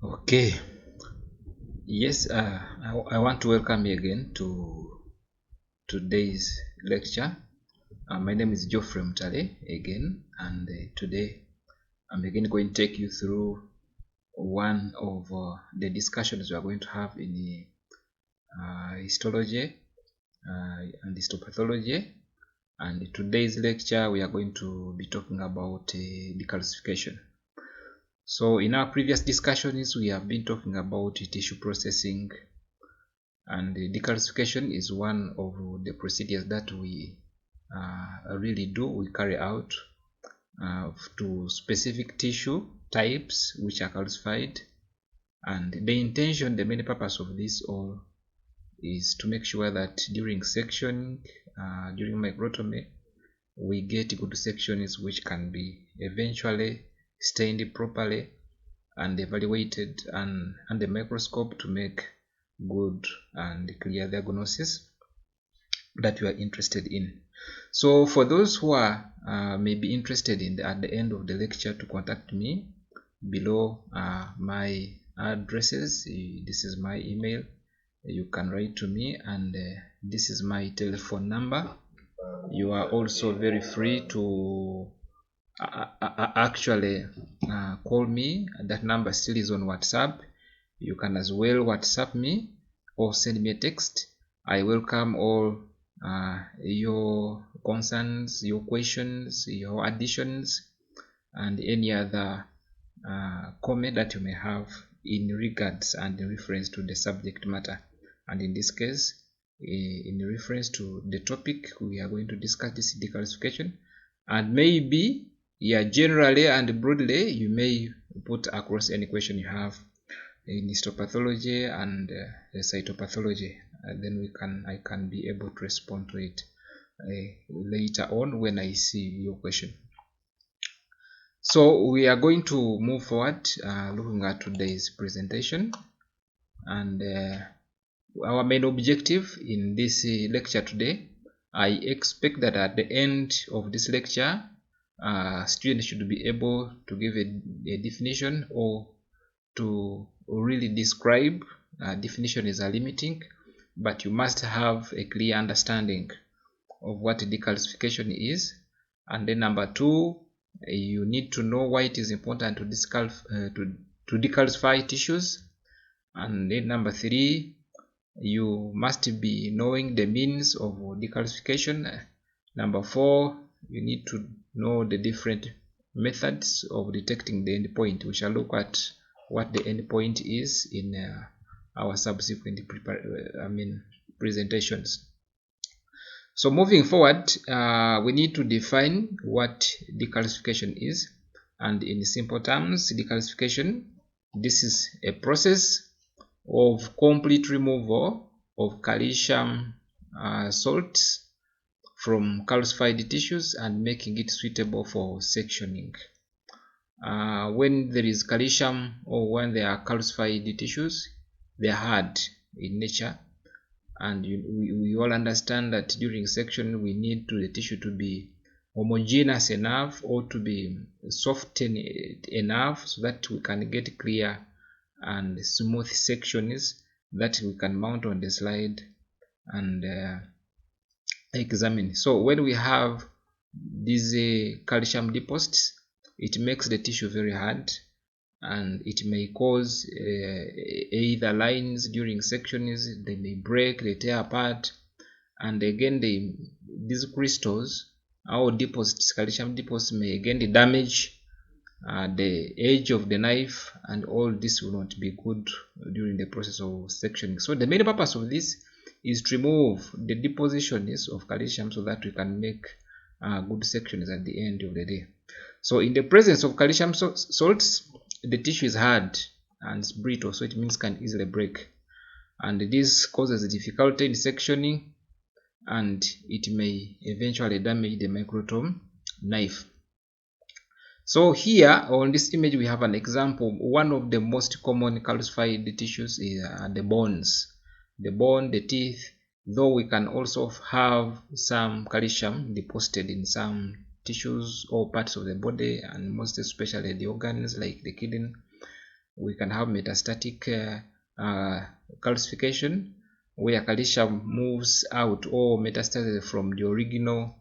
Okay. Yes, I want to welcome you again to today's lecture. My name is Geoffrey Mutale again, and today I'm again going to take you through one of the discussions we are going to have in the histology and histopathology. And today's lecture we are going to be talking about decalcification. So in our previous discussions we have been talking about tissue processing, and decalcification is one of the procedures that we we carry out to specific tissue types which are calcified. And the main purpose of this all is to make sure that during sectioning, during microtomy, we get good sections which can be eventually stained properly and evaluated under the microscope to make good and clear diagnosis that you are interested in. So for those who are maybe interested in at the end of the lecture to contact me, below my addresses, this is my email, you can write to me, and this is my telephone number. You are also very free to actually call me. That number still is on WhatsApp. You can as well WhatsApp me or send me a text. I welcome all your concerns, your questions, your additions, and any other comment that you may have in regards and in reference to the subject matter. And in this case, in reference to the topic we are going to discuss, this decalcification. And maybe, generally and broadly, you may put across any question you have in histopathology and cytopathology, and then I can be able to respond to it later on when I see your question. So we are going to move forward looking at today's presentation, and our main objective in this lecture today, I expect that at the end of this lecture, students should be able to give a definition or to really describe. Definition is a limiting, but you must have a clear understanding of what decalcification is. And then number two, you need to know why it is important to decalcify tissues. And then number three, you must be knowing the means of decalcification. Number four, you need to know the different methods of detecting the endpoint. We shall look at what the endpoint is in our subsequent presentations. So moving forward, we need to define what decalcification is. And in simple terms, decalcification, this is a process of complete removal of calcium salts from calcified tissues and making it suitable for sectioning. When there is calcium, or when there are calcified tissues, they are hard in nature, and we all understand that during section we need the tissue to be homogeneous enough or to be softened enough so that we can get clear and smooth sections that we can mount on the slide and examine. So when we have these calcium deposits, it makes the tissue very hard, and it may cause either lines during sections. They may break, they tear apart, and again these crystals or deposits, calcium deposits, may again damage the edge of the knife, and all this will not be good during the process of sectioning. So the main purpose of this is to remove the depositions of calcium so that we can make good sections at the end of the day. So in the presence of calcium salts, the tissue is hard and brittle, so it means can easily break, and this causes difficulty in sectioning, and it may eventually damage the microtome knife. So here on this image we have an example. One of the most common calcified tissues is the bones. The bone, the teeth, though we can also have some calcium deposited in some tissues or parts of the body, and most especially the organs like the kidney. we can have metastatic calcification, where calcium moves out or metastases from the original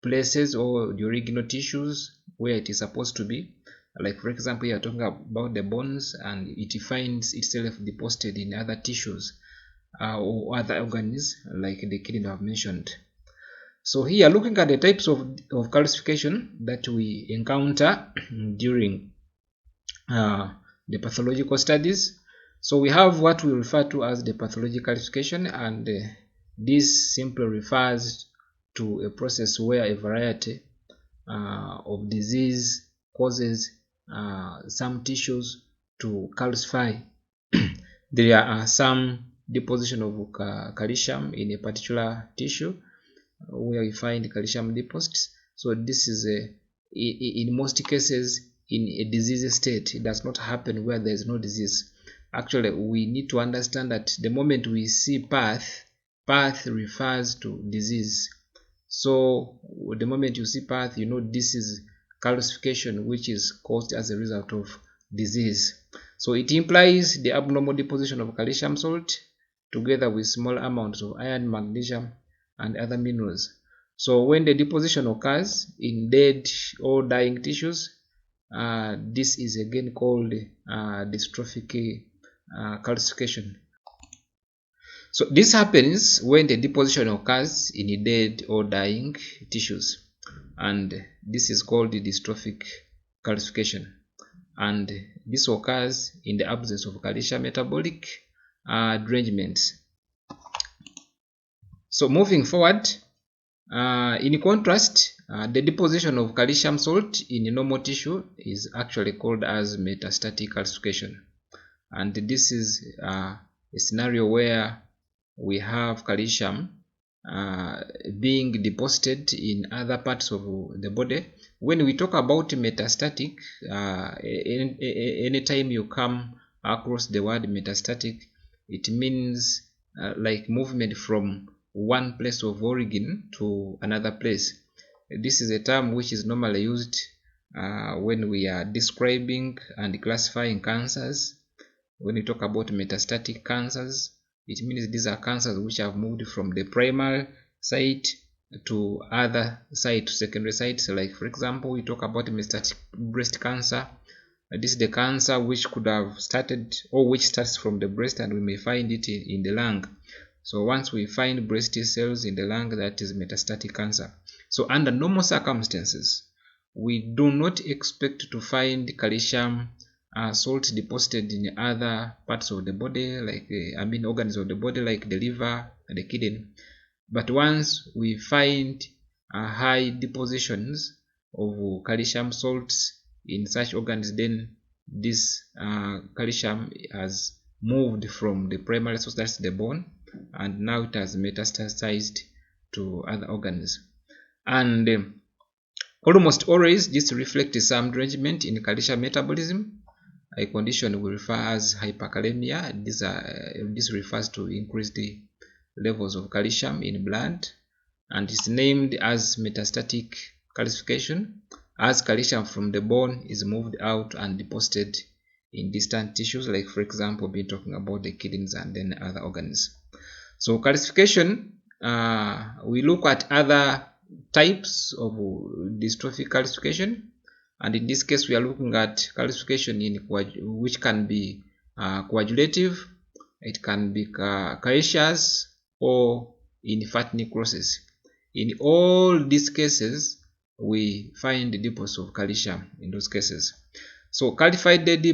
places or the original tissues where it is supposed to be. Like for example, you are talking about the bones, and it finds itself deposited in other tissues or other organs like the kidney I've mentioned. So here, looking at the types of calcification that we encounter during the pathological studies. So we have what we refer to as the pathological calcification, and this simply refers to a process where a variety of disease causes some tissues to calcify. There are some deposition of calcium in a particular tissue where we find calcium deposits. So this is in most cases in a disease state. It does not happen where there is no disease. Actually, we need to understand that the moment we see path refers to disease. So the moment you see path, you know this is calcification which is caused as a result of disease. So it implies the abnormal deposition of calcium salt together with small amounts of iron, magnesium, and other minerals. So when the deposition occurs in dead or dying tissues, this is again called dystrophic calcification. So this happens when the deposition occurs in dead or dying tissues, and this is called the dystrophic calcification, and this occurs in the absence of calcium metabolic derangements. So moving forward, in contrast, the deposition of calcium salt in normal tissue is actually called as metastatic calcification, and this is a scenario where we have calcium being deposited in other parts of the body. When we talk about metastatic, anytime you come across the word metastatic, it means like movement from one place of origin to another place. This is a term which is normally used when we are describing and classifying cancers. When we talk about metastatic cancers, it means these are cancers which have moved from the primary site to other site, secondary sites. Like for example, we talk about metastatic breast cancer. This is the cancer which could have started or which starts from the breast, and we may find it in the lung. So once we find breast cells in the lung, that is metastatic cancer. So under normal circumstances, we do not expect to find calcium salt deposited in other parts of the body, like organs of the body, like the liver and the kidney. But once we find high depositions of calcium salts in such organs, then this calcium has moved from the primary source, that's the bone, and now it has metastasized to other organs. And almost always this reflects some derangement in calcium metabolism, a condition we refer as hyperkalemia. This refers to increased levels of calcium in blood, and is named as metastatic calcification, as calcium from the bone is moved out and deposited in distant tissues, like for example, we're talking about the kidneys and then other organs. So calcification, we look at other types of dystrophic calcification, and in this case we are looking at calcification which can be coagulative, it can be caseous, or in fat necrosis. In all these cases, we find the deposits of calcium in those cases. So calcified dead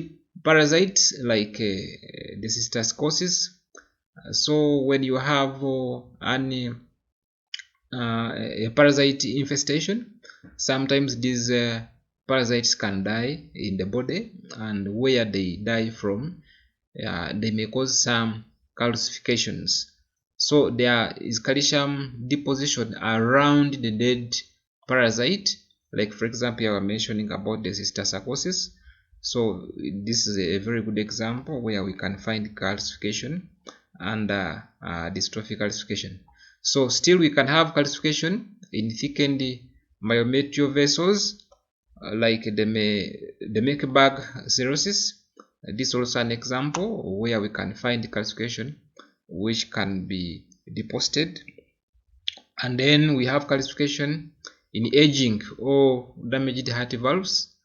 parasites like the cysticercosis. So when you have a parasite infestation, sometimes these parasites can die in the body, and where they die from, they may cause some calcifications. So there is calcium deposition around the dead parasite, like for example, I was mentioning about the cysticercosis. So this is a very good example where we can find calcification and dystrophic calcification. So still we can have calcification in thickened myometrial vessels, like the Mecklenburg cirrhosis, This is also an example where we can find calcification which can be deposited. And then we have calcification in aging or damaged heart valves.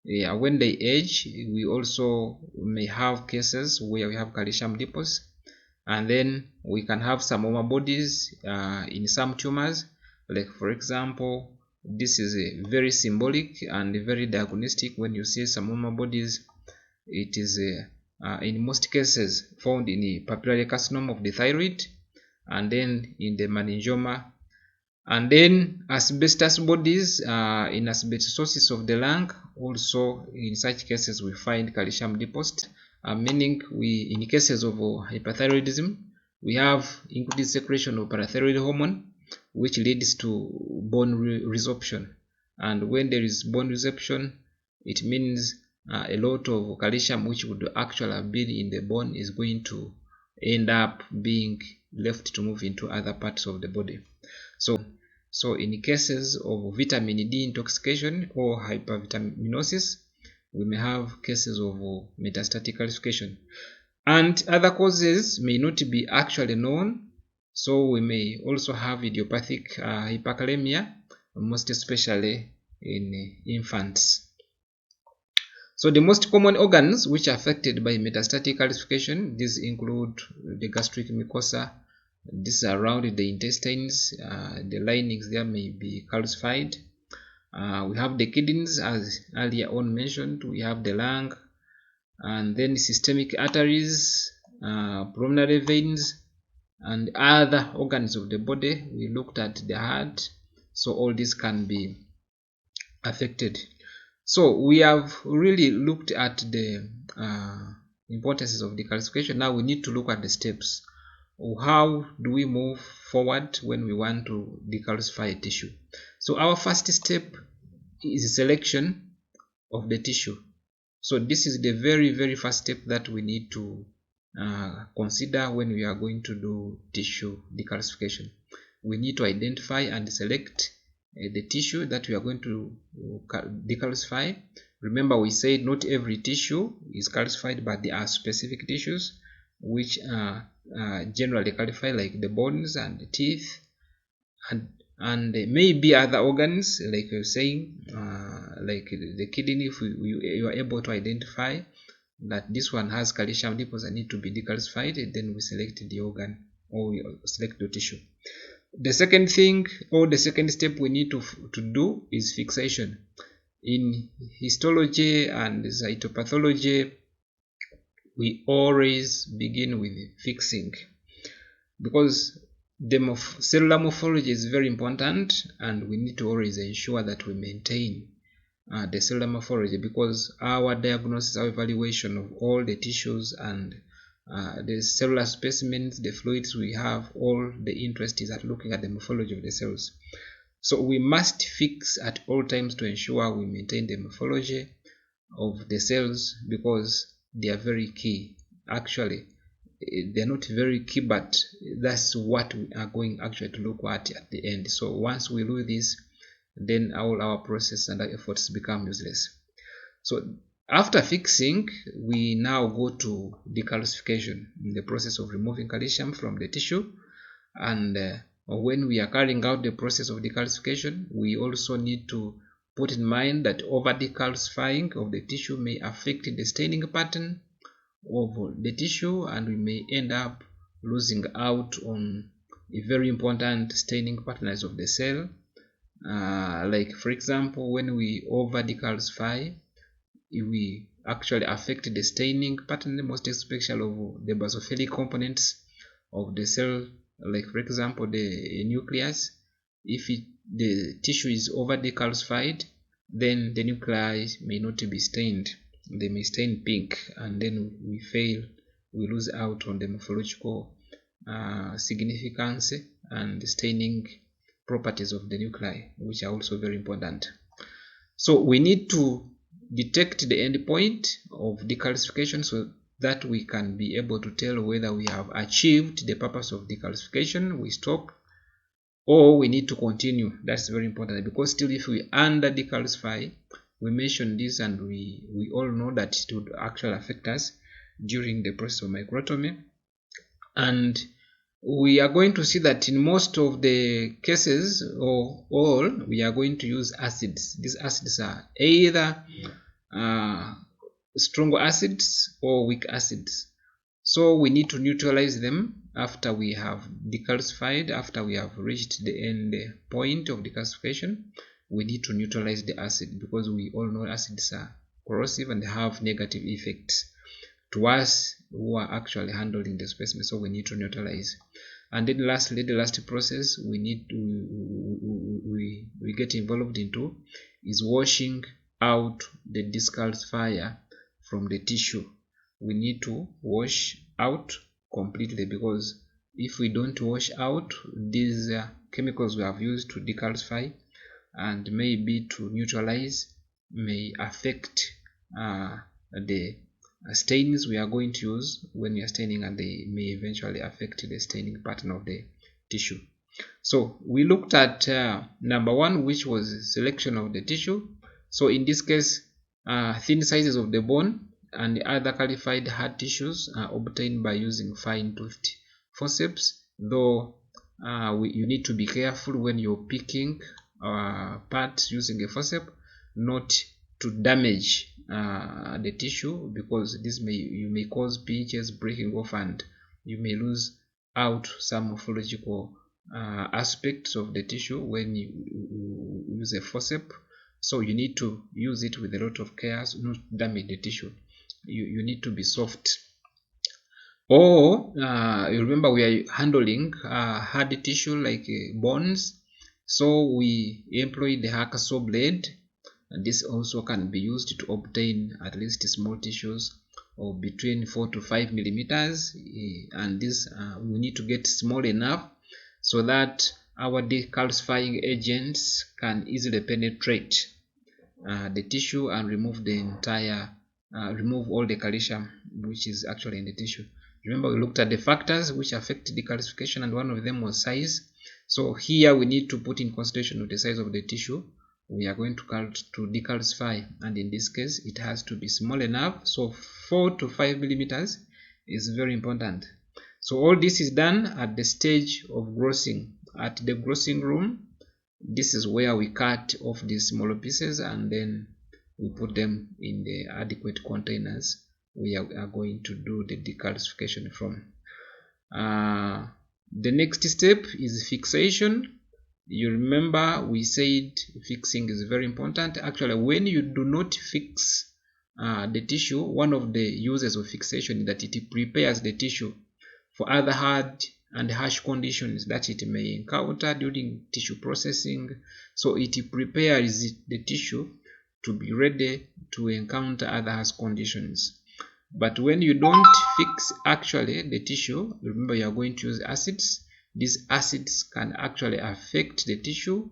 When they age, we also may have cases where we have calcium deposits. And then we can have some bodies in some tumors, like for example, this is a very symbolic and very diagnostic. When you see some bodies, it is in most cases found in the papillary carcinoma of the thyroid, and then in the meningioma, and then asbestos bodies in asbestosis of the lung. Also in such cases we find calcium deposits, meaning we, in cases of hyperthyroidism, we have increased secretion of parathyroid hormone, which leads to bone resorption. And when there is bone resorption, it means a lot of calcium which would actually have been in the bone is going to end up being left to move into other parts of the body. So in cases of vitamin D intoxication or hypervitaminosis, we may have cases of metastatic calcification. And other causes may not be actually known, so we may also have idiopathic hyperkalemia, most especially in infants. So the most common organs which are affected by metastatic calcification, these include the gastric mucosa. This is around the intestines, the linings there may be calcified. We have the kidneys, as earlier on mentioned. We have the lung, and then systemic arteries, pulmonary veins, and other organs of the body. We looked at the heart, so all this can be affected. So we have really looked at the importance of decalcification. Now we need to look at the steps. How do we move forward when we want to decalcify a tissue? So our first step is selection of the tissue. So this is the very first step that we need to consider when we are going to do tissue decalcification. We need to identify and select the tissue that we are going to decalcify. Remember, we said not every tissue is calcified, but there are specific tissues which are generally calcified, like the bones and the teeth, and maybe other organs, like you're saying, like the kidney. If you are able to identify that this one has calcium deposits that need to be decalcified, then we select the organ or we select the tissue. The second thing, or the second step we need to do is fixation. In histology and cytopathology, we always begin with fixing, because the cellular morphology is very important, and we need to always ensure that we maintain the cellular morphology, because our diagnosis, our evaluation of all the tissues and the cellular specimens, the fluids we have, all the interest is at looking at the morphology of the cells. So we must fix at all times to ensure we maintain the morphology of the cells, because they are very key. Actually, they are not very key, but that's what we are going actually to look at the end. So once we do this, then all our process and our efforts become useless. So after fixing, we now go to decalcification, in the process of removing calcium from the tissue. And when we are carrying out the process of decalcification, we also need to put in mind that over decalcifying of the tissue may affect the staining pattern of the tissue, and we may end up losing out on a very important staining patterns of the cell. Like for example, when we over decalcify, we actually affect the staining pattern, most especially of the basophilic components of the cell, like for example the nucleus. If the tissue is over decalcified, then the nuclei may not be stained. They may stain pink, and then we lose out on the morphological significance and the staining properties of the nuclei, which are also very important. So we need to detect the end point of decalcification so that we can be able to tell whether we have achieved the purpose of decalcification, we stop, or we need to continue. That's very important, because still if we under decalcify, we mentioned this, and we all know that it would actually affect us during the process of microtomy. And we are going to see that in most of the cases, or all, we are going to use acids. These acids are either strong acids or weak acids. So we need to neutralize them after we have decalcified, after we have reached the end point of decalcification. We need to neutralize the acid, because we all know acids are corrosive and have negative effects to us who are actually handling the specimen. So we need to neutralize. And then lastly, the last process we need to we get involved into is washing out the decalcifier from the tissue. We need to wash out completely, because if we don't wash out these chemicals we have used to decalcify and maybe to neutralize, may affect the stains we are going to use when we are staining, and they may eventually affect the staining pattern of the tissue. So we looked at number one, which was selection of the tissue. So in this case, thin sizes of the bone and other qualified hard tissues are obtained by using fine-toothed forceps, though you need to be careful when you're picking parts using a forceps, not to damage the tissue, because you may cause pHs breaking off, and you may lose out some morphological aspects of the tissue when you use a forceps. So you need to use it with a lot of care, so not damage the tissue. You need to be soft. Or you remember, we are handling hard tissue like bones, so we employ the hacksaw blade, and this also can be used to obtain at least small tissues of between 4 to 5 millimeters, and this we need to get small enough so that our decalcifying agents can easily penetrate the tissue and remove the entire remove all the calcium which is actually in the tissue. Remember, we looked at the factors which affect decalcification, and one of them was size. So here we need to put in consideration of the size of the tissue we are going to decalcify, and in this case it has to be small enough. So 4 to 5 millimeters is very important. So all this is done at the stage of grossing. At the grossing room, this is where we cut off these smaller pieces, and then we put them in the adequate containers we are going to do the decalcification from. The next step is fixation. You remember we said fixing is very important. Actually, when you do not fix the tissue, one of the uses of fixation is that it prepares the tissue for other hard and harsh conditions that it may encounter during tissue processing. So it prepares the tissue to be ready to encounter other harsh conditions. But when you don't fix actually the tissue, remember you are going to use acids. These acids can actually affect the tissue,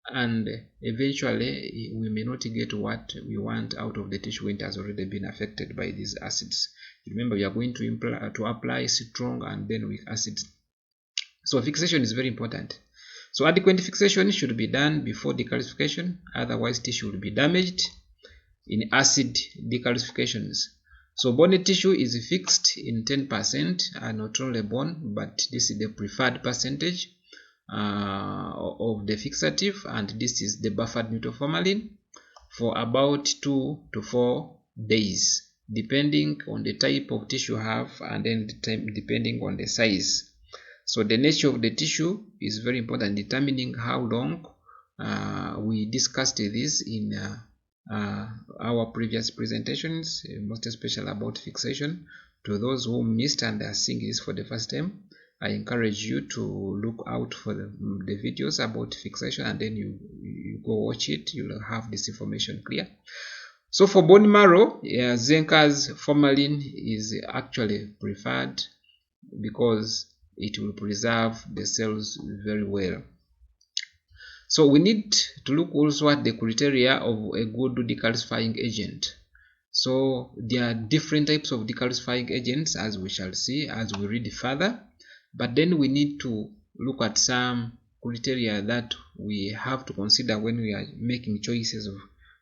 and eventually we may not get what we want out of the tissue when it has already been affected by these acids. Remember, we are going to apply strong and then weak acids. So fixation is very important. So adequate fixation should be done before decalcification, otherwise tissue will be damaged in acid decalcifications. So bony tissue is fixed in 10%, not only bone, but this is the preferred percentage of the fixative, and this is the buffered neutral formalin, for about 2 to 4 days, depending on the type of tissue you have, and then depending on the size. So the nature of the tissue is very important, determining how long. We discussed this in our previous presentations, most especially about fixation. To those who missed and are seeing this for the first time, I encourage you to look out for the videos about fixation, and then you go watch it. You'll have this information clear. So for bone marrow, Zenka's formalin is actually preferred because it will preserve the cells very well. So we need to look also at the criteria of a good decalcifying agent. So there are different types of decalcifying agents, as we shall see as we read further, but then we need to look at some criteria that we have to consider when we are making choices of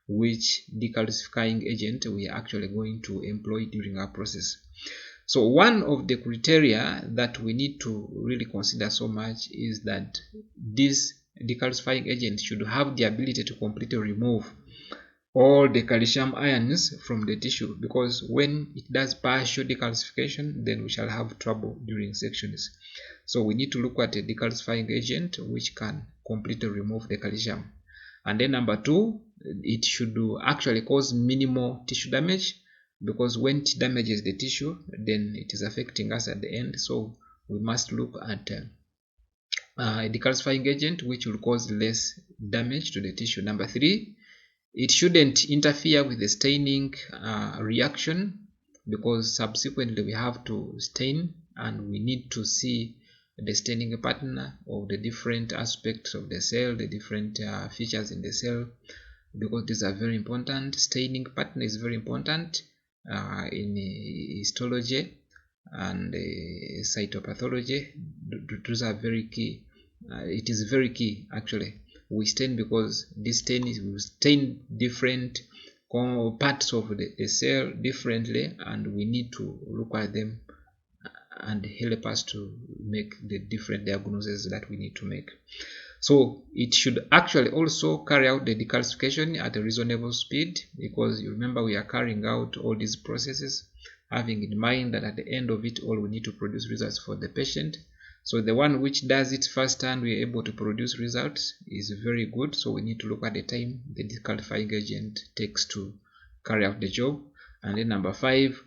which decalcifying agent we are actually going to employ during our process. So one of the criteria that we need to really consider so much is that this decalcifying agent should have the ability to completely remove all the calcium ions from the tissue, because when it does partial decalcification, then we shall have trouble during sections. So we need to look at a decalcifying agent which can completely remove the calcium. And then number two, it should actually cause minimal tissue damage, because when it damages the tissue, then it is affecting us at the end. So we must look at a decalcifying agent which will cause less damage to the tissue. Number three, it shouldn't interfere with the staining reaction, because subsequently we have to stain and we need to see the staining pattern of the different aspects of the cell, the different features in the cell, because these are very important. Staining pattern is very important in histology and cytopathology. Those are very key. It is very key actually. We stain because this stain will stain different parts of the cell differently, and we need to look at them and help us to make the different diagnoses that we need to make. So it should actually also carry out the decalcification at a reasonable speed, because you remember we are carrying out all these processes having in mind that at the end of it all we need to produce results for the patient. So the one which does it first and we are able to produce results is very good. So we need to look at the time the decalcifying agent takes to carry out the job. And then number five,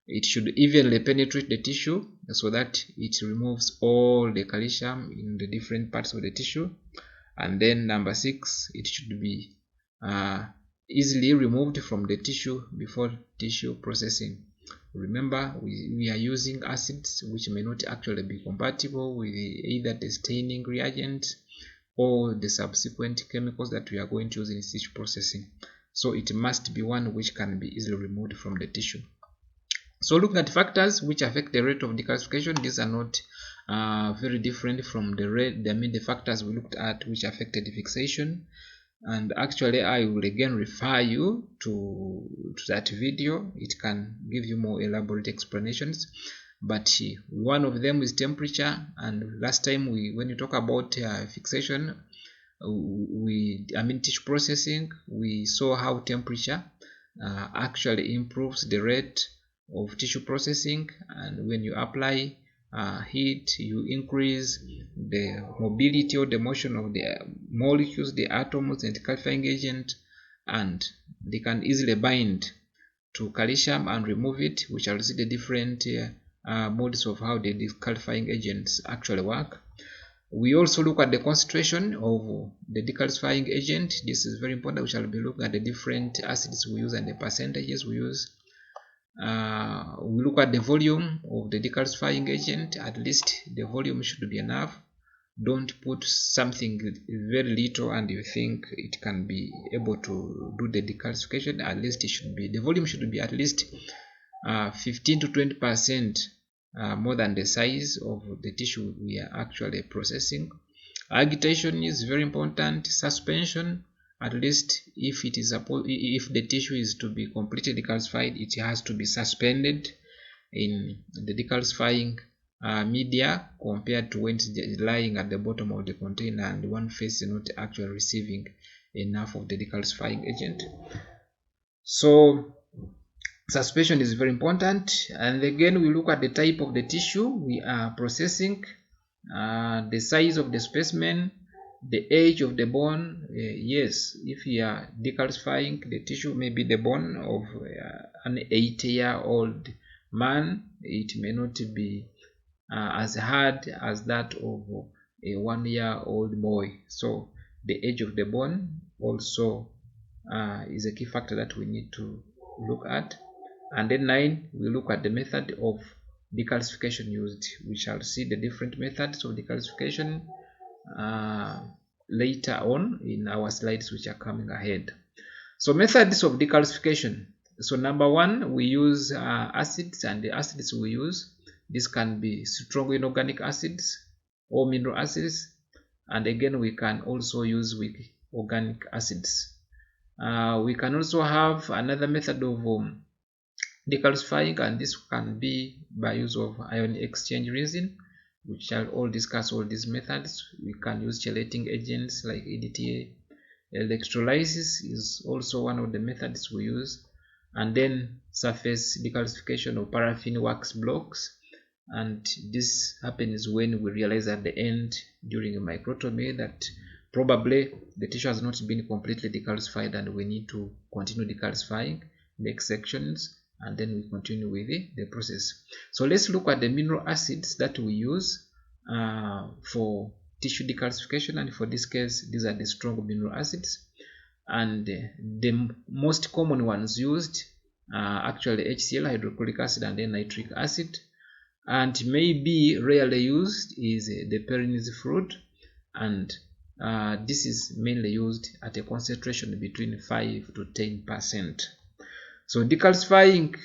it should evenly penetrate the tissue so that it removes all the calcium in the different parts of the tissue. And then number six, it should be easily removed from the tissue before tissue processing. Remember, we are using acids which may not actually be compatible with either the staining reagent or the subsequent chemicals that we are going to use in tissue processing. So it must be one which can be easily removed from the tissue. So looking at factors which affect the rate of decalcification, these are not very different from the factors we looked at which affected fixation. And actually I will again refer you to that video. It can give you more elaborate explanations, but one of them is temperature. And last time when you talk about fixation, tissue processing, we saw how temperature actually improves the rate of tissue processing, and when you apply heat, you increase the mobility or the motion of the molecules, the atoms and the decalcifying agent, and they can easily bind to calcium and remove it. We shall see the different modes of how the decalcifying agents actually work. We also look at the concentration of the decalcifying agent. This is very important. We shall be looking at the different acids we use and the percentages we use. We look at the volume of the decalcifying agent. At least the volume should be enough. Don't put something very little and you think it can be able to do the decalcification. At least the volume should be at least 15 to 20% more than the size of the tissue we are actually processing. Agitation is very important. Suspension, at least if the tissue is to be completely decalcified, it has to be suspended in the decalcifying media compared to when it's lying at the bottom of the container and one face is not actually receiving enough of the decalcifying agent. So suspension is very important. And again, we look at the type of the tissue we are processing, the size of the specimen, the age of the bone. Yes, if you are decalcifying the tissue, maybe the bone of an 8-year-old man, it may not be as hard as that of a 1-year-old boy. So the age of the bone also is a key factor that we need to look at. And then 9, we look at the method of decalcification used. We shall see the different methods of decalcification later on in our slides which are coming ahead. So methods of decalcification. So number 1, we use acids, and the acids we use, this can be strong inorganic acids or mineral acids, and again we can also use weak organic acids. We can also have another method of decalcifying, and this can be by use of ion exchange resin. We shall all discuss all these methods. We can use chelating agents like EDTA. Electrolysis is also one of the methods we use, and then surface decalcification of paraffin wax blocks. And this happens when we realize at the end during a microtomy that probably the tissue has not been completely decalcified and we need to continue decalcifying, make sections, and then we continue with the process. So let's look at the mineral acids that we use for tissue decalcification, and for this case these are the strong mineral acids, and the most common ones used are actually HCl, hydrochloric acid, and then nitric acid, and maybe rarely used is the Perrins fluid, and this is mainly used at a concentration between 5 to 10%. So decalcifying,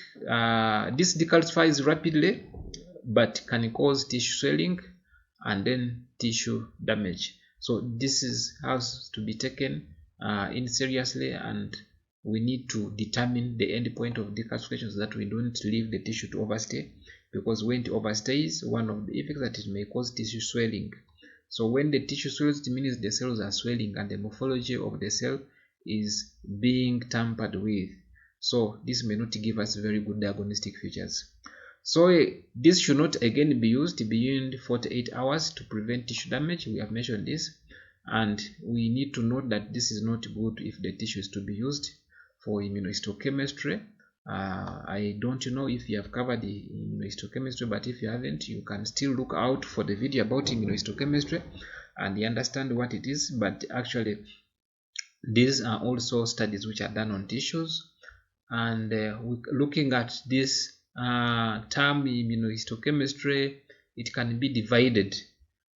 this decalcifies rapidly but can cause tissue swelling and then tissue damage. So this has to be taken in seriously, and we need to determine the end point of decalcification so that we don't leave the tissue to overstay, because when it overstays, one of the effects that it may cause tissue swelling. So when the tissue swells, it means the cells are swelling and the morphology of the cell is being tampered with. So this may not give us very good diagnostic features. So this should not again be used beyond 48 hours to prevent tissue damage. We have mentioned this, and we need to note that this is not good if the tissue is to be used for immunohistochemistry. I don't know if you have covered the immunohistochemistry, but if you haven't, you can still look out for the video about immunohistochemistry and you understand what it is. But actually these are also studies which are done on tissues, and looking at this term immunohistochemistry, it can be divided.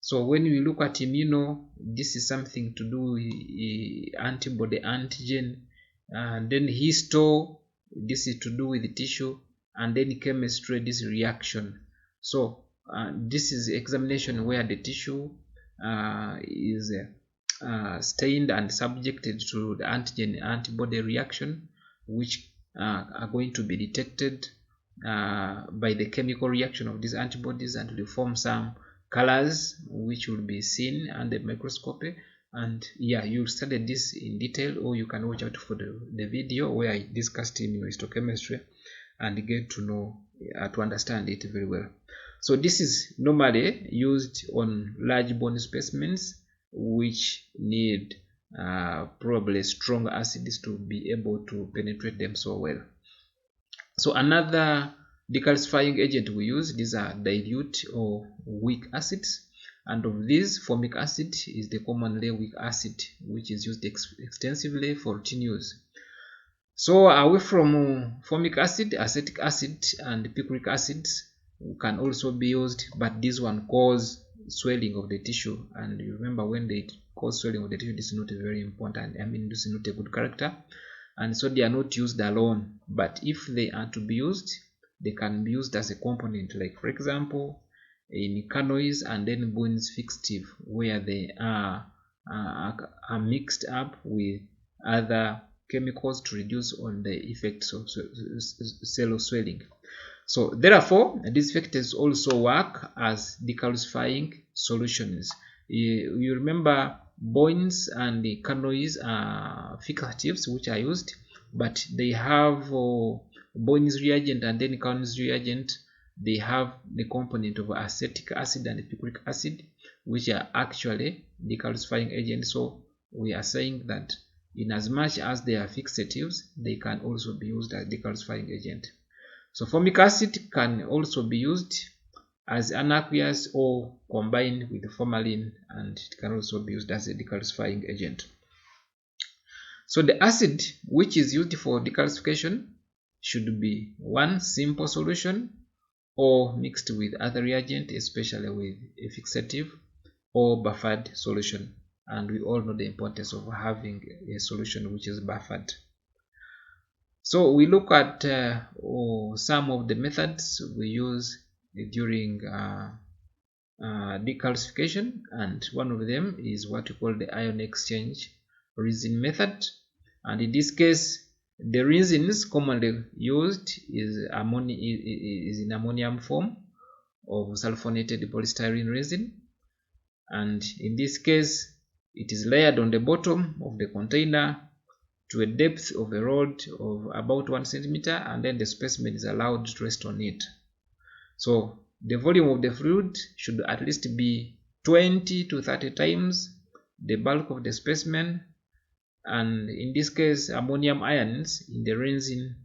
So when we look at immuno, this is something to do with antibody, antigen, and then histo, this is to do with the tissue, and then chemistry, this reaction. So this is examination where the tissue is stained and subjected to the antigen antibody reaction, which are going to be detected by the chemical reaction of these antibodies and will form some colors which will be seen under the microscope. And yeah, you studied this in detail, or you can watch out for the video where I discussed immunohistochemistry and get to know to understand it very well. So this is normally used on large bone specimens which need probably strong acids to be able to penetrate them so well. So another decalcifying agent we use, these are dilute or weak acids, and of these formic acid is the commonly weak acid which is used extensively for routine use. So away from formic acid, acetic acid and picric acids can also be used, but this one cause swelling of the tissue, and you remember when they cause swelling of the tissue, this is not very important. I mean, this is not a good character, and so they are not used alone. But if they are to be used, they can be used as a component, like for example in canoes and then bones fixative, where they are mixed up with other chemicals to reduce on the effects of cell swelling. So therefore these factors also work as decalcifying solutions. You remember bones and the canoes are fixatives which are used, but they have bones reagent and then canoes reagent. They have the component of acetic acid and picric acid, which are actually decalcifying agents. So we are saying that in as much as they are fixatives, they can also be used as decalcifying agent. So formic acid can also be used as an aqueous or combined with formalin, and it can also be used as a decalcifying agent. So the acid which is used for decalcification should be one simple solution or mixed with other reagent, especially with a fixative or buffered solution, and we all know the importance of having a solution which is buffered. So we look at some of the methods we use during decalcification, and one of them is what we call the ion exchange resin method. and in this case the resins commonly used is in ammonium form of sulfonated polystyrene resin, and in this case it is layered on the bottom of the container to a depth of a rod of about 1 centimeter, and then the specimen is allowed to rest on it. So the volume of the fluid should at least be 20 to 30 times the bulk of the specimen, and in this case ammonium ions in the resin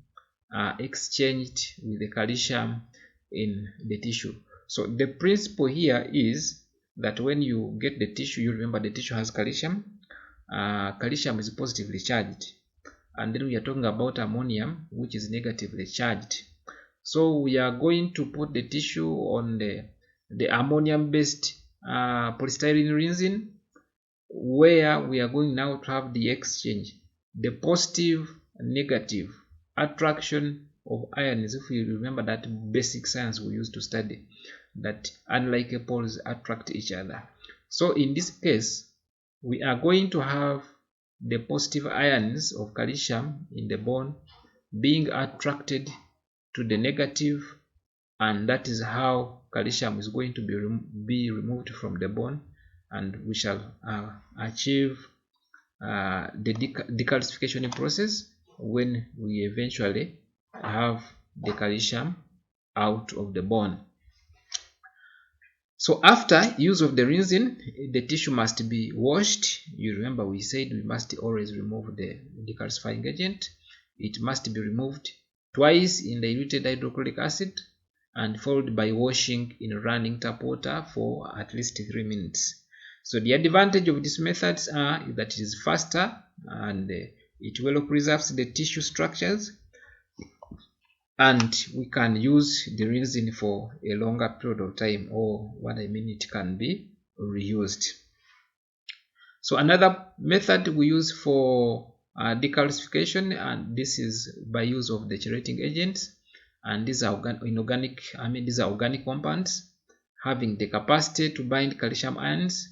are exchanged with the calcium in the tissue. So the principle here is that when you get the tissue, you remember the tissue has calcium. Calcium is positively charged, and then we are talking about ammonium, which is negatively charged. So we are going to put the tissue on the ammonium based polystyrene resin, where we are going now to have the exchange, the positive and negative attraction of ions. If you remember that basic science we used to study, that unlike poles attract each other. So in this case we are going to have the positive ions of calcium in the bone being attracted to the negative, and that is how calcium is going to be removed from the bone, and we shall achieve the decalcification process when we eventually have the calcium out of the bone. So after use of the resin, the tissue must be washed. You remember we said we must always remove the decalcifying agent. It must be removed twice in diluted hydrochloric acid and followed by washing in running tap water for at least 3 minutes. So the advantage of these methods are that it is faster and it well preserves the tissue structures, and we can use the resin for a longer period of time, or what I mean, it can be reused. So another method we use for decalcification, and this is by use of the chelating agents, and these are organic compounds having the capacity to bind calcium ions,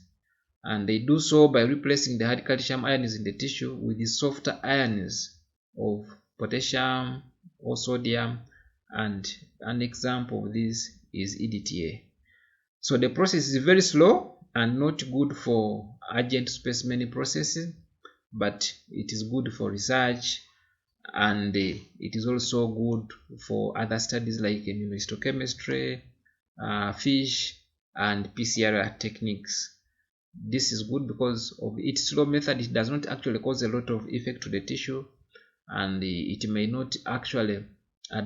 and they do so by replacing the hard calcium ions in the tissue with the softer ions of potassium or sodium, and an example of this is EDTA. So the process is very slow and not good for urgent specimen processing, but it is good for research, and it is also good for other studies like immunohistochemistry, fish, and PCR techniques. This is good because of its slow method. It does not actually cause a lot of effect to the tissue, and it may not actually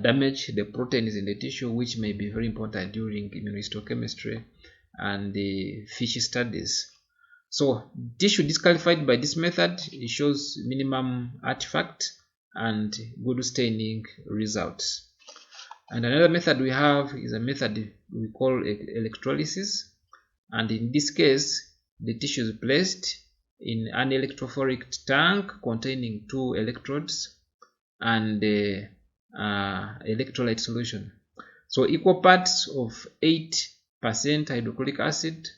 damage the proteins in the tissue, which may be very important during immunohistochemistry and the fish studies. So tissue disqualified by this method, it shows minimum artifact and good staining results. And another method we have is a method we call electrolysis, and in this case the tissue is placed in an electrophoric tank containing 2 electrodes and electrolyte solution. So equal parts of 8% hydrochloric acid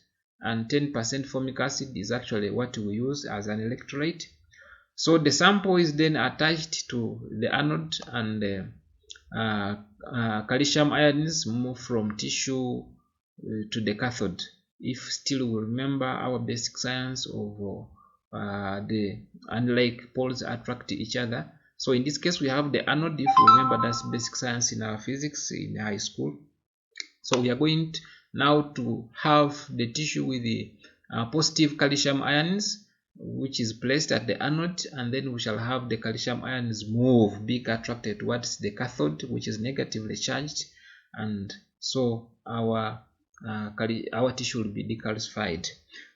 and 10% formic acid is actually what we use as an electrolyte. So the sample is then attached to the anode, and calcium ions move from tissue to the cathode. If still we remember our basic science of the unlike poles attract each other. So in this case we have the anode. If you remember, that's basic science in our physics in high school. So we are going now to have the tissue with the positive calcium ions, which is placed at the anode, and then we shall have the calcium ions being attracted towards the cathode, which is negatively charged, and so our tissue will be decalcified.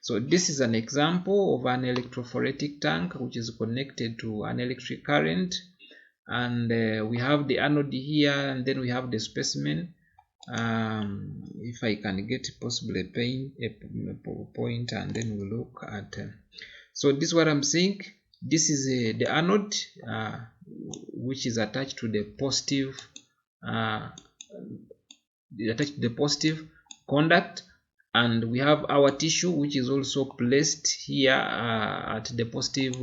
So this is an example of an electrophoretic tank which is connected to an electric current, and we have the anode here, and then we have the specimen. If I can get possibly a point, and then we look at so this is what I'm saying. This is the anode which is attached to the positive conduct, and we have our tissue which is also placed here at the positive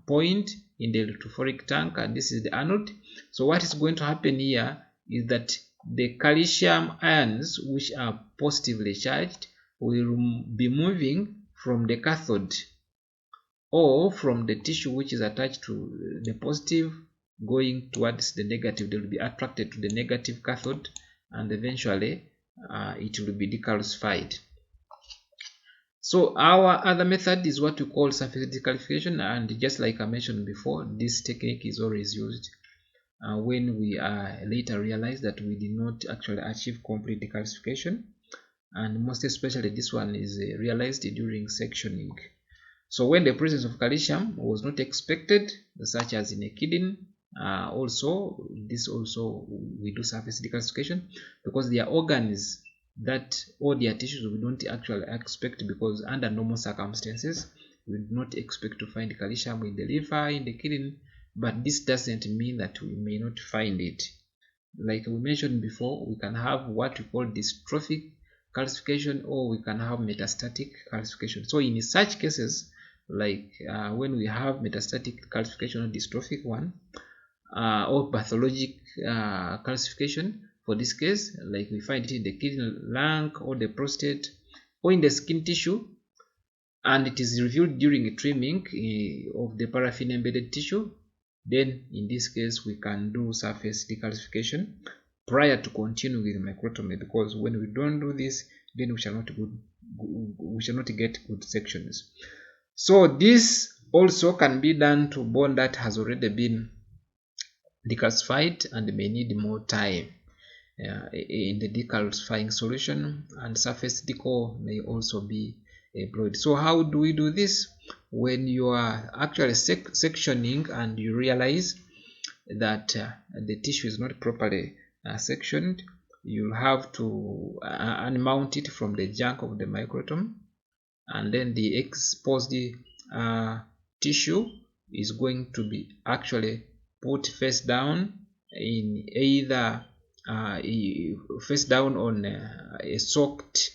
point in the electrophoric tank, and this is the anode. So what is going to happen here is that the calcium ions, which are positively charged, will be moving from the cathode or from the tissue which is attached to the positive going towards the negative. They will be attracted to the negative cathode, and eventually it will be decalcified. So our other method is what we call surface decalcification, and just like I mentioned before, this technique is always used when we later realize that we did not actually achieve complete decalcification, and most especially this one is realized during sectioning. So when the presence of calcium was not expected, such as in a kidney, also we do surface decalcification, because there are organs that all their tissues we don't actually expect, because under normal circumstances we do not expect to find calcium in the liver, in the kidney, but this doesn't mean that we may not find it. Like we mentioned before, we can have what we call dystrophic calcification, or we can have metastatic calcification. So in such cases, like when we have metastatic calcification or dystrophic one, or pathologic calcification, for this case, like we find it in the kidney, lung, or the prostate, or in the skin tissue, and it is revealed during trimming of the paraffin embedded tissue, then in this case we can do surface decalcification prior to continuing with microtomy, because when we don't do this, then we shall not get good sections. So this also can be done to bone that has already been decalcified and may need more time in the decalcifying solution, and surface decal may also be employed. So how do we do this? When you are actually sectioning and you realize that the tissue is not properly sectioned, you'll have to unmount it from the junk of the microtomy, and then the exposed tissue is going to be actually put face down in either face down on a soaked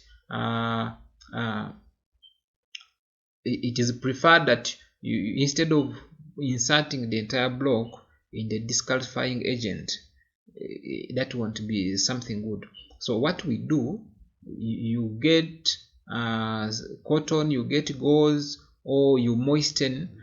it is preferred that you, instead of inserting the entire block in the discalcifying agent, that won't be something good. So what we do, you get cotton, you get gauze, or you moisten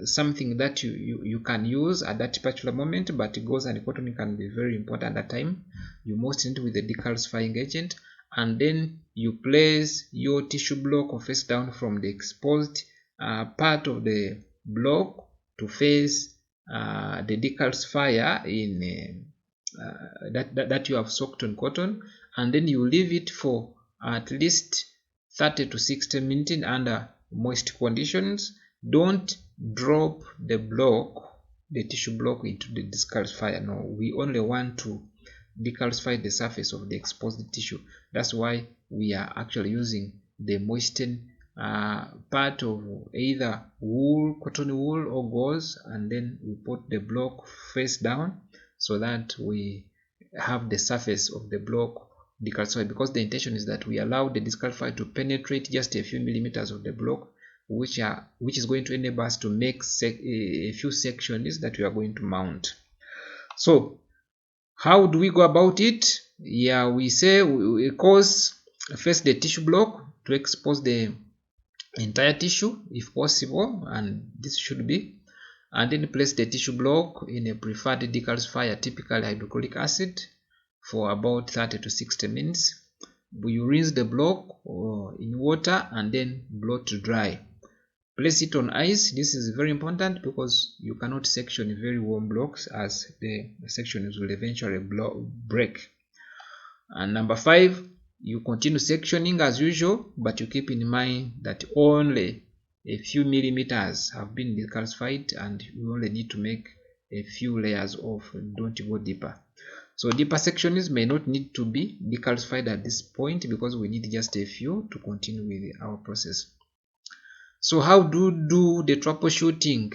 something that you can use at that particular moment, but gauze and cotton can be very important at that time. You moisten it with the decalcifying agent, and then you place your tissue block or face down from the exposed part of the block to face the decalcifier in that you have soaked on cotton, and then you leave it for at least 30 to 60 minutes under moist conditions. Don't drop the block, the tissue block, into the decalcifier. No, we only want to decalcify the surface of the exposed tissue. That's why we are actually using the moistened part of either wool, cotton wool, or gauze, and then we put the block face down so that we have the surface of the block decalcified, because the intention is that we allow the discalcifier to penetrate just a few millimeters of the block, which is going to enable us to make a few sections that we are going to mount. So how do we go about it? Yeah, we say we first the tissue block to expose the entire tissue if possible, and this should be, and then place the tissue block in a preferred decalcifier, typically hydrochloric acid, for about 30 to 60 minutes. You rinse the block in water and then blow to dry. Place it on ice. This is very important because you cannot section very warm blocks, as the sections will eventually break. And number 5, you continue sectioning as usual, but you keep in mind that only a few millimeters have been decalcified, and you only need to make a few layers of, don't go deeper. So deeper sections may not need to be decalcified at this point, because we need just a few to continue with our process. So how do the troubleshooting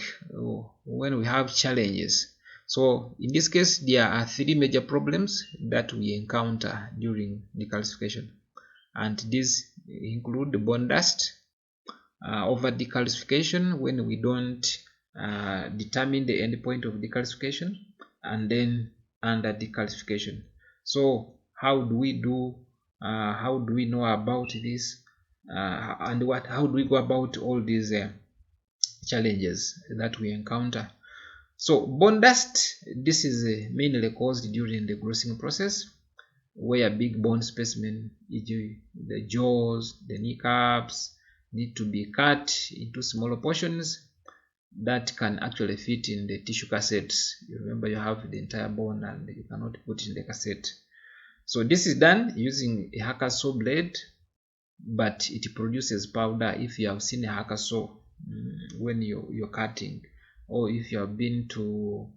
when we have challenges? So in this case, there are 3 major problems that we encounter during decalcification, and these include the bone dust, over decalcification when we don't determine the endpoint of decalcification, and then under decalcification. So how do we know about this, and how do we go about all these challenges that we encounter? So bone dust, this is mainly caused during the grossing process, where big bone specimen, e.g. the jaws, the kneecaps, need to be cut into smaller portions that can actually fit in the tissue cassettes. You remember, you have the entire bone and you cannot put it in the cassette. So this is done using a hacksaw blade, but it produces powder. If you have seen a hacksaw when you're cutting, or if you have been to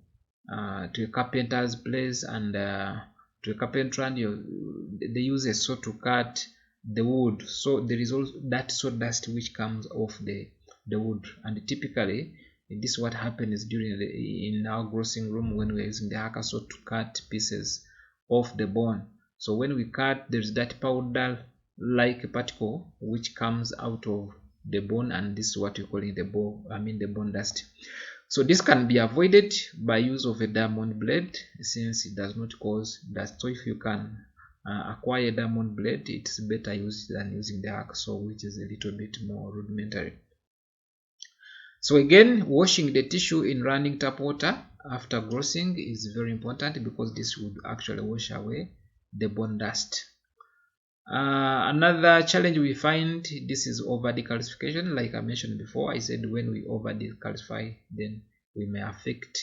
a carpenter's place and to a carpenter and they use a saw to cut the wood, so there is also that sawdust which comes off the wood, and typically this is what happens in our grossing room when we're using the hacksaw to cut pieces off the bone. So when we cut, there's that powder like particle which comes out of the bone, and this is what we call it the bone dust. So this can be avoided by use of a diamond blade, since it does not cause dust. So if you can acquire a diamond blade, it's better used than using the hacksaw, which is a little bit more rudimentary. So again, washing the tissue in running tap water after grossing is very important, because this would actually wash away the bone dust. Another challenge we find, this is over decalcification. Like I mentioned before, I said when we over decalcify, then we may affect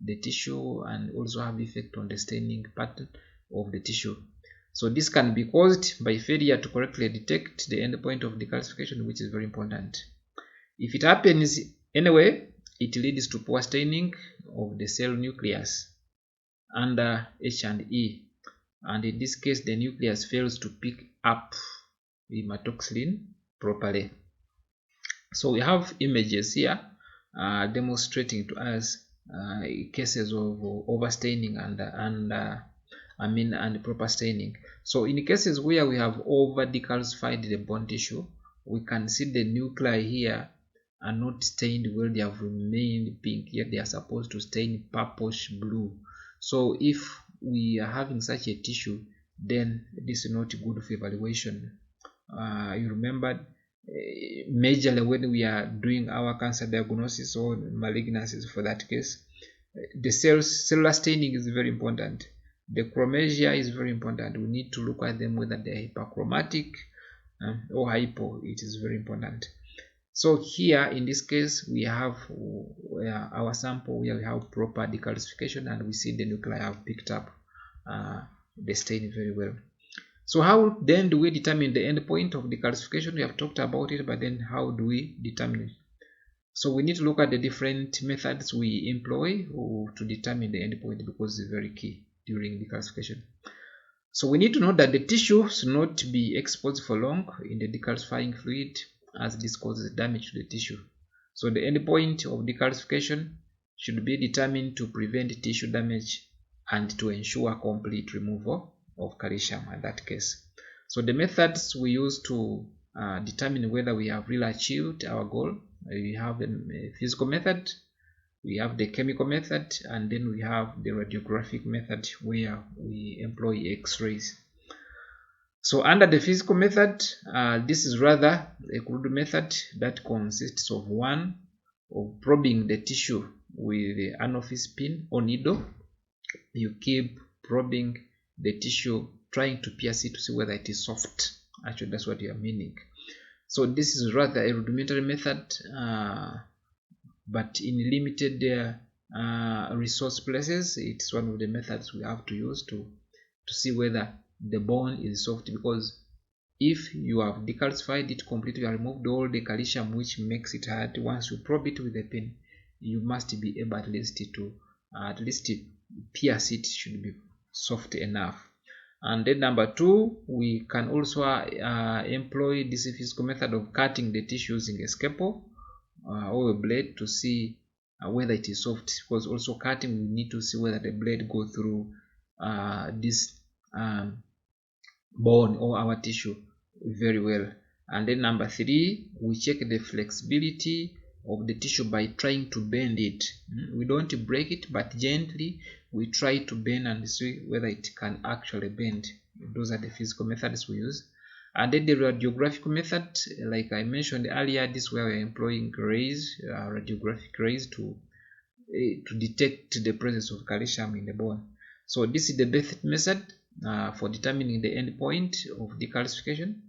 the tissue and also have effect on the staining pattern of the tissue. So this can be caused by failure to correctly detect the endpoint of decalcification, which is very important. If it happens anyway, it leads to poor staining of the cell nucleus under H&E, and in this case the nucleus fails to pick up hematoxylin properly. So we have images here demonstrating to us cases of overstaining and proper staining. So in cases where we have over decalcified the bone tissue, we can see the nuclei here are not stained well, they have remained pink, yet they are supposed to stain purplish blue. So if we are having such a tissue, then this is not good for evaluation. You remember, majorly when we are doing our cancer diagnosis or malignancies for that case, the cellular staining is very important. The chromasia is very important. We need to look at them whether they are hyperchromatic or hypo. It is very important. So here in this case we have our sample where we have proper decalcification, and we see the nuclei have picked up the stain very well. So how then do we determine the endpoint of decalcification? We have talked about it, but then how do we determine it? So we need to look at the different methods we employ to determine the endpoint, because it's very key during decalcification. So we need to know that the tissue should not be exposed for long in the decalcifying fluid, as this causes damage to the tissue. So the endpoint of decalcification should be determined to prevent tissue damage and to ensure complete removal of calcium in that case. So the methods we use to determine whether we have really achieved our goal, we have the physical method, we have the chemical method, and then we have the radiographic method where we employ X-rays. So under the physical method, this is rather a crude method that consists of probing the tissue with the anophysis pin or needle. You keep probing the tissue, trying to pierce it to see whether it is soft. Actually, that's what you are meaning. So this is rather a rudimentary method, but in limited resource places, it's one of the methods we have to use to see whether the bone is soft, because if you have decalcified it completely, you have removed all the calcium which makes it hard. Once you probe it with a pin, you must be able at least to pierce it, should be soft enough. And then number two, we can also employ this physical method of cutting the tissue using a scalpel or a blade to see whether it is soft, because also cutting, we need to see whether the blade go through this bone or our tissue very well. And then number 3, we check the flexibility of the tissue by trying to bend it. We don't break it, but gently we try to bend and see whether it can actually bend. Those are the physical methods we use. And then the radiographic method, like I mentioned earlier, this is where we are employing rays, radiographic rays to detect the presence of calcium in the bone. So this is the best method for determining the end point of decalcification,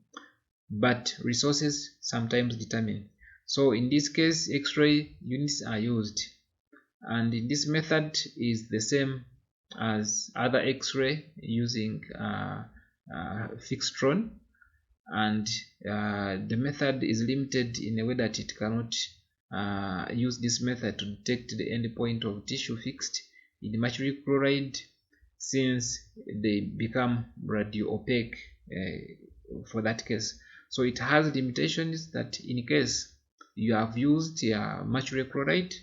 but resources sometimes determine. So in this case, X-ray units are used, and in this method is the same as other X-ray using fixtron, and the method is limited in a way that it cannot use this method to detect the end point of tissue fixed in mercury chloride, since they become radio opaque for that case. So it has limitations that in case you have used mercury chloride,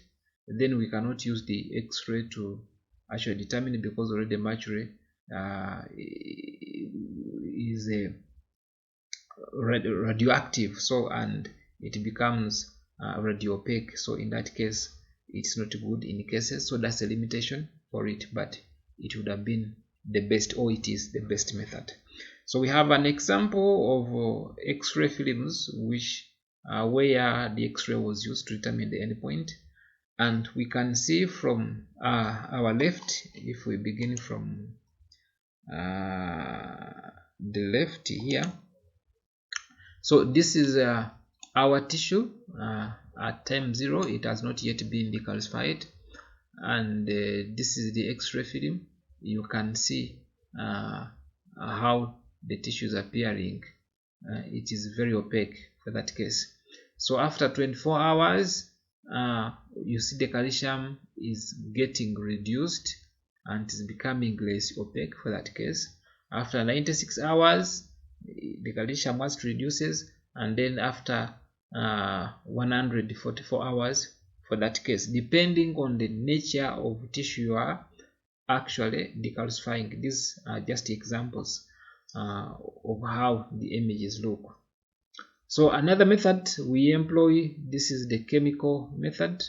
then we cannot use the X-ray to actually determine it, because already mercury is a radioactive, so, and it becomes radio opaque. So in that case, it's not good in cases. So that's a limitation for it, but it would have been the best, or it is the best method. So we have an example of X-ray films which where the X-ray was used to determine the endpoint, and we can see from our left, if we begin from the left here. So this is our tissue at time 0. It has not yet been decalcified, and this is the X-ray film. You can see how the tissue is appearing. It is very opaque for that case. So after 24 hours, you see the calcium is getting reduced and is becoming less opaque for that case. After 96 hours, the calcium was reduces, and then after 144 hours for that case, depending on the nature of tissue you are actually decalcifying. These are just examples of how the images look. So another method we employ, this is the chemical method,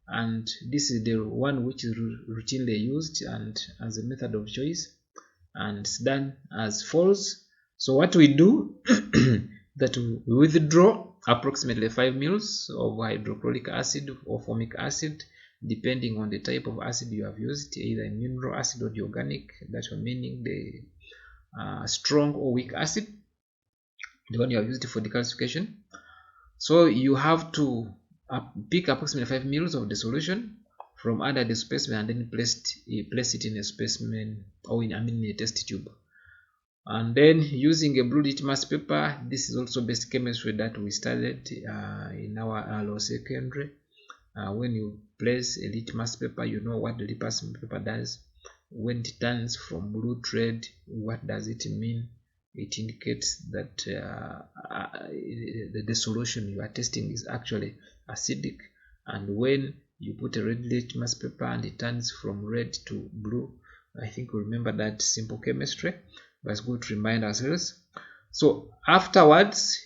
and this is the one which is routinely used and as a method of choice, and it's done as follows. So what we do that we withdraw approximately 5 ml of hydrochloric acid or formic acid, depending on the type of acid you have used, either mineral acid or the organic, that meaning the strong or weak acid, the one you have used for decalcification. So you have to pick approximately 5 ml of the solution from under the specimen, and then place it in a specimen, or in a test tube. And then using a blue litmus paper, this is also basic chemistry that we studied in our lower secondary. When you place a litmus paper, you know what the litmus paper does. When it turns from blue to red, what does it mean? It indicates that the solution you are testing is actually acidic. And when you put a red litmus paper and it turns from red to blue, I think we remember that simple chemistry, but it's good to remind ourselves. So afterwards,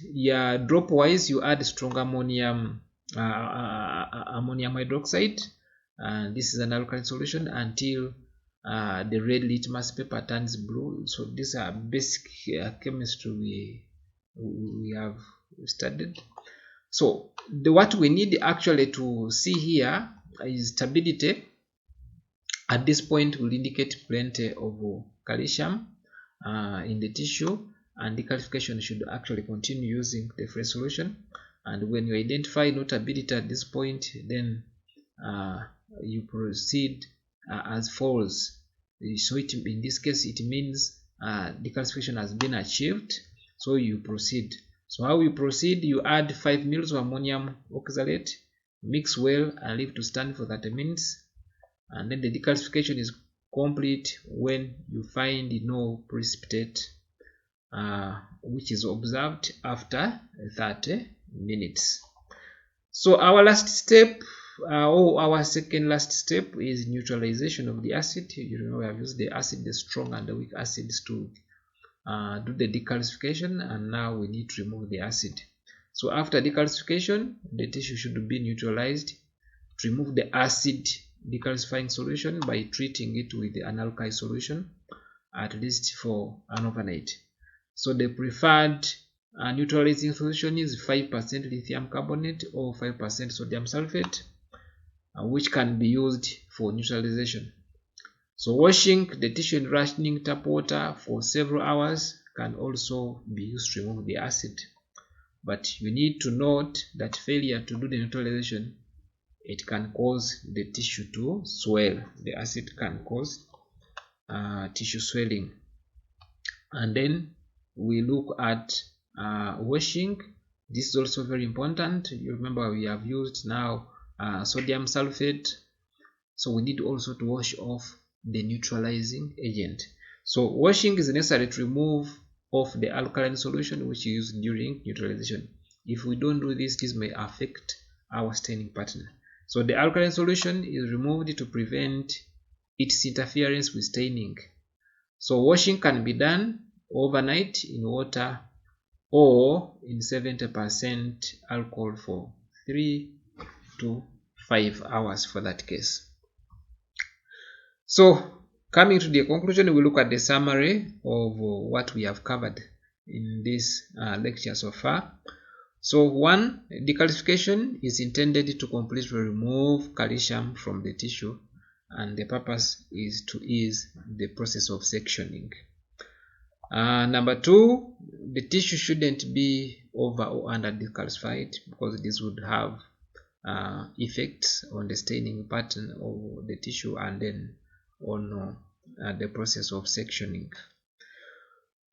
drop wise, you add strong ammonium hydroxide, and this is an alkaline solution, until the red litmus paper turns blue. So these are basic chemistry we have studied. So what we need actually to see here is stability. At this point, will indicate plenty of calcium in the tissue, and decalcification should actually continue using the fresh solution. And when you identify notability at this point, then you proceed as follows. So in this case, it means decalcification has been achieved, so you proceed. So how you proceed, you add 5 ml of ammonium oxalate, mix well and leave to stand for 30 minutes, and then the decalcification is complete when you find no precipitate which is observed after 30 minutes. So our last step, or our second last step, is neutralization of the acid. You know, we have used the acid, the strong and the weak acids, to do the decalcification, and now we need to remove the acid. So after decalcification, the tissue should be neutralized. To remove the acid decalcifying solution by treating it with an alkali solution, at least for an overnight. So the preferred neutralizing solution is 5% lithium carbonate or 5% sodium sulfate, which can be used for neutralization. So washing the tissue in running tap water for several hours can also be used to remove the acid. But you need to note that failure to do the neutralization, it can cause the tissue to swell. The acid can cause tissue swelling. And then we look at washing. This is also very important. You remember we have used now sodium sulfate, so we need also to wash off the neutralizing agent. So washing is necessary to remove off the alkaline solution which is used during neutralization. If we don't do this, this may affect our staining pattern. So the alkaline solution is removed to prevent its interference with staining. So washing can be done overnight in water or in 70% alcohol for 3 to 5 hours for that case. So coming to the conclusion, we look at the summary of what we have covered in this lecture so far. So 1, decalcification is intended to completely remove calcium from the tissue, and the purpose is to ease the process of sectioning. Number 2, the tissue shouldn't be over or under decalcified, because this would have effects on the staining pattern of the tissue and then on the process of sectioning.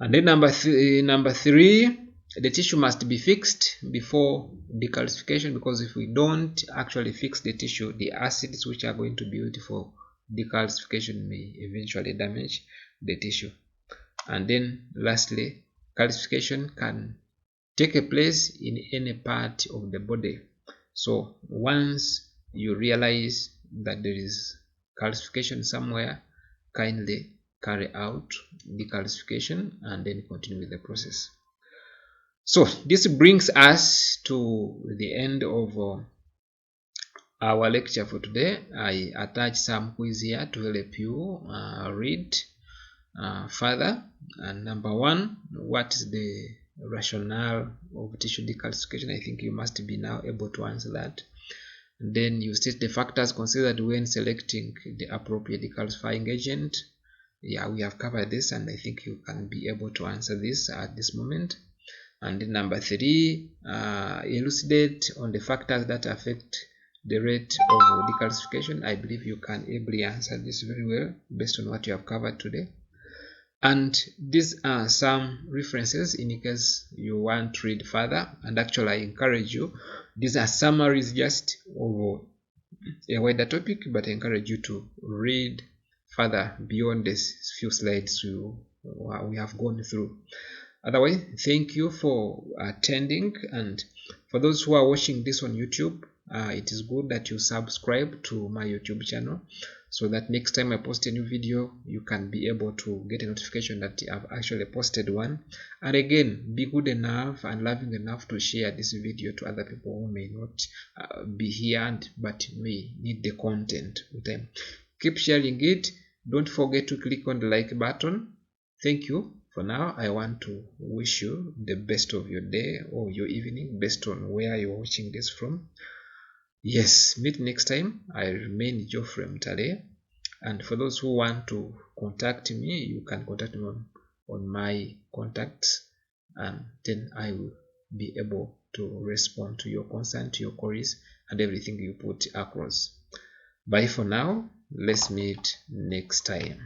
And then number 3, the tissue must be fixed before decalcification, because if we don't actually fix the tissue, the acids which are going to be used for decalcification may eventually damage the tissue. And then lastly, calcification can take a place in any part of the body. So once you realize that there is calcification somewhere, kindly carry out decalcification and then continue with the process. So this brings us to the end of our lecture for today. I attach some quiz here to help you read further. And number 1, what is the rationale of tissue decalcification? I think you must be now able to answer that. And then you state the factors considered when selecting the appropriate decalcifying agent. Yeah, we have covered this, and I think you can be able to answer this at this moment. And then number 3, elucidate on the factors that affect the rate of decalcification. I believe you can ably answer this very well based on what you have covered today. And these are some references in case you want to read further. And actually, I encourage you, these are summaries just of a wider topic, but I encourage you to read further beyond this few slides we have gone through. Otherwise, thank you for attending, and for those who are watching this on YouTube, it is good that you subscribe to my YouTube channel, so that next time I post a new video, you can be able to get a notification that I've actually posted one. And again, be good enough and loving enough to share this video to other people who may not be here but may need the content with them. Keep sharing it. Don't forget to click on the like button. Thank you. For now, I want to wish you the best of your day or your evening based on where you're watching this from. Yes, meet next time. I remain Geoffrey Mtale, and for those who want to contact me, you can contact me on my contacts, and then I will be able to respond to your concern, to your queries, and everything you put across. Bye for now. Let's meet next time.